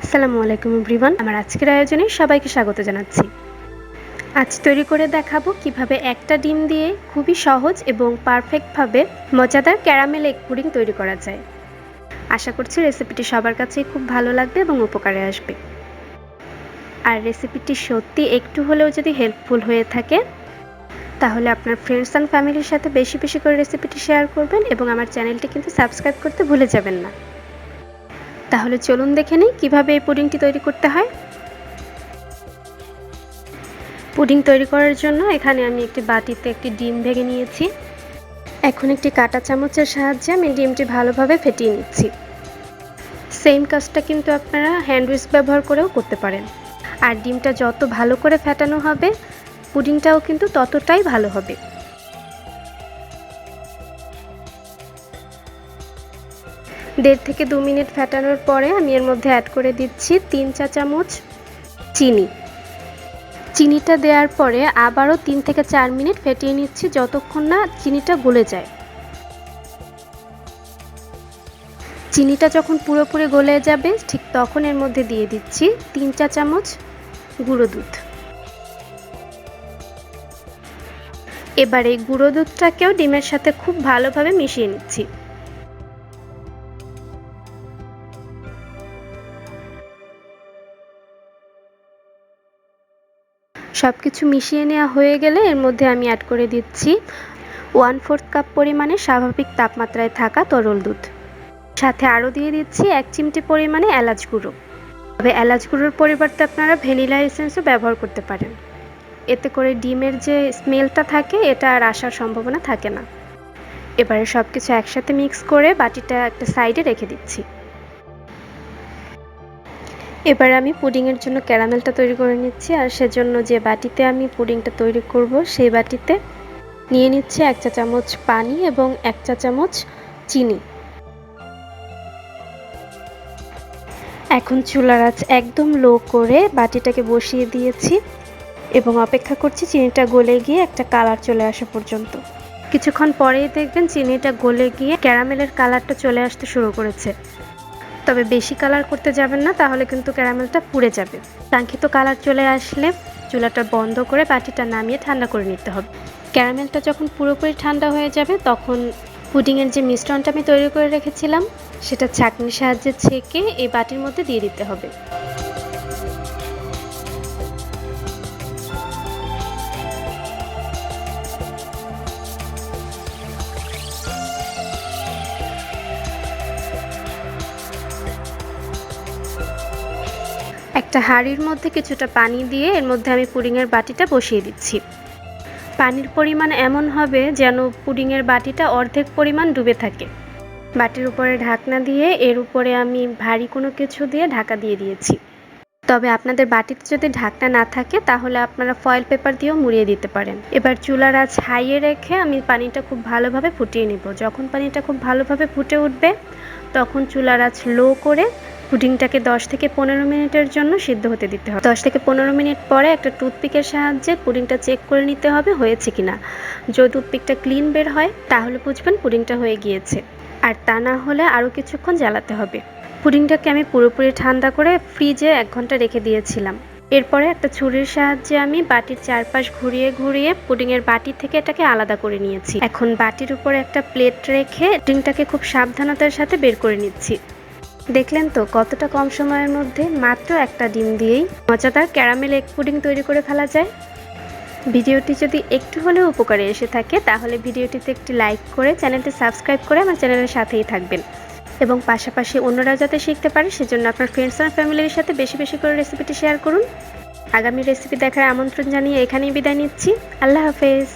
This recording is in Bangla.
আসসালামু আলাইকুম এভরিওয়ান। আমার আজকের আয়োজনে সবাইকে স্বাগত জানাচ্ছি। আজ তৈরি করে দেখাবো কিভাবে একটা ডিম দিয়ে খুবই সহজ এবং পারফেক্টভাবে মজাদার ক্যারামেল এগ পুডিং তৈরি করা যায়। আশা করছি রেসিপিটি সবার কাছেই খুব ভালো লাগবে এবং উপকারে আসবে। আর রেসিপিটি সত্যি একটু হলেও যদি হেল্পফুল হয়ে থাকে তাহলে আপনার ফ্রেন্ডস অ্যান্ড ফ্যামিলির সাথে বেশি বেশি করে রেসিপিটি শেয়ার করবেন এবং আমার চ্যানেলটি কিন্তু সাবস্ক্রাইব করতে ভুলে যাবেন না। তাহলে চলুন দেখে নিই কীভাবে এই পুডিংটি তৈরি করতে হয়। পুডিং তৈরি করার জন্য এখানে আমি একটি বাটিতে একটি ডিম ভেঙে নিয়েছি। এখন একটি কাঁটা চামচের সাহায্যে আমি ডিমটি ভালোভাবে ফেটিয়ে নিচ্ছি। সেম কাজটা কিন্তু আপনারা হ্যান্ড উইস্ক ব্যবহার করেও করতে পারেন। আর ডিমটা যত ভালো করে ফেটানো হবে পুডিংটাও কিন্তু ততটাই ভালো হবে। দেড় থেকে 2 মিনিট ফেটানোর পরে আমি এর মধ্যে অ্যাড করে দিচ্ছি 3 চা চামচ চিনি। চিনিটা দেওয়ার পরে আবারও 3 থেকে 4 মিনিট ফেটিয়ে নিচ্ছি যতক্ষণ না চিনিটা গলে যায়। চিনিটা যখন পুরোপুরি গলে যাবে ঠিক তখন এর মধ্যে দিয়ে দিচ্ছি 3 চা চামচ গুঁড়ো দুধ। এবারে গুঁড়ো দুধটাকেও ডিমের সাথে খুব ভালোভাবে মিশিয়ে নিচ্ছি। সব কিছু মিশিয়ে নেওয়া হয়ে গেলে এর মধ্যে আমি অ্যাড করে দিচ্ছি 1/4 কাপ পরিমাণে স্বাভাবিক তাপমাত্রায় থাকা তরল দুধ। সাথে আরও দিয়ে দিচ্ছি 1 চিমটি পরিমাণে এলাচ গুঁড়ো। তবে এলাচ গুঁড়োর পরিবর্তে আপনারা ভ্যানিলা এসেন্সও ব্যবহার করতে পারেন। এতে করে ডিমের যে স্মেলটা থাকে এটা আর আসার সম্ভাবনা থাকে না। এবারে সব কিছু একসাথে মিক্স করে বাটিটা একটা সাইডে রেখে দিচ্ছি। এবার আমি পুডিংয়ের জন্য ক্যারামেলটা তৈরি করে নিচ্ছি। আর সেজন্য যে বাটিতে আমি পুডিংটা তৈরি করব সেই বাটিতে নিয়ে নিচ্ছি 1 চা চামচ পানি এবং 1 চা চামচ চিনি। এখন চুলার আঁচ একদম লো করে বাটিটাকে বসিয়ে দিয়েছি এবং অপেক্ষা করছি চিনিটা গলে গিয়ে একটা কালার চলে আসা পর্যন্ত। কিছুক্ষণ পরেই দেখবেন চিনিটা গলে গিয়ে ক্যারামেলের কালারটা চলে আসতে শুরু করেছে। তবে বেশি কালার করতে যাবেন না, তাহলে কিন্তু ক্যারামেলটা পুড়ে যাবে। কাঙ্ক্ষিত কালার চলে আসলে চুলাটা বন্ধ করে বাটিটা নামিয়ে ঠান্ডা করে নিতে হবে। ক্যারামেলটা যখন পুরোপুরি ঠান্ডা হয়ে যাবে তখন পুডিংয়ের যে মিশ্রণটা আমি তৈরি করে রেখেছিলাম সেটা ছাঁকনির সাহায্যে ছেঁকে এই বাটির মধ্যে দিয়ে দিতে হবে। একটা হাঁড়ির মধ্যে কিছুটা পানি দিয়ে এর মধ্যে আমি পুডিংয়ের বাটিটা বসিয়ে দিচ্ছি। পানির পরিমাণ এমন হবে যেন পুডিংয়ের বাটিটা অর্ধেক পরিমাণ ডুবে থাকে। বাটির উপরে ঢাকনা দিয়ে এর উপরে আমি ভারী কোনো কিছু দিয়ে ঢাকা দিয়ে দিয়েছি। তবে আপনাদের বাটিতে যদি ঢাকনা না থাকে তাহলে আপনারা ফয়েল পেপার দিয়েও মুড়িয়ে দিতে পারেন। এবার চুলার আঁচ হাইয়ে রেখে আমি পানিটা খুব ভালোভাবে ফুটিয়ে নেব। যখন পানিটা খুব ভালোভাবে ফুটে উঠবে তখন চুলার আঁচ লো করে পুডিংটাকে 10 থেকে 15 মিনিটের জন্য সিদ্ধ হতে দিতে হবে। 10 থেকে 15 মিনিট পরে একটা টুথপিকের সাহায্যে পুডিংটা চেক করে নিতে হবে হয়েছে কিনা। যদি টুথপিকটা ক্লিন বের হয় তাহলে বুঝবেন পুডিংটা হয়ে গিয়েছে, আর তা না হলে আরও কিছুক্ষণ জ্বালাতে হবে। পুডিংটাকে আমি পুরোপুরি ঠান্ডা করে ফ্রিজে 1 ঘন্টা রেখে দিয়েছিলাম। এরপরে একটা ছুরির সাহায্যে আমি বাটির চারপাশ ঘুরিয়ে ঘুরিয়ে পুডিংয়ের বাটি থেকে এটাকে আলাদা করে নিয়েছি। এখন বাটির উপরে একটা প্লেট রেখে পুডিংটাকে খুব সাবধানতার সাথে বের করে নিচ্ছি। দেখলেন তো কতটা কম সময়ের মধ্যে মাত্র একটা ডিম দিয়েই মজাদার ক্যারামেল এগ পুডিং তৈরি করে ফেলা যায়। ভিডিওটি যদি একটু হলেও উপকারে এসে থাকে তাহলে ভিডিওটিতে একটি লাইক করে চ্যানেলটি সাবস্ক্রাইব করে আমার চ্যানেলের সাথেই থাকবেন এবং পাশাপাশি অন্যরা যাতে শিখতে পারে সেজন্য আপনার ফ্রেন্ডস আর ফ্যামিলির সাথে বেশি বেশি করে রেসিপিটি শেয়ার করুন। আগামী রেসিপি দেখার আমন্ত্রণ জানিয়ে এখানেই বিদায় নিচ্ছি। আল্লাহ হাফেজ।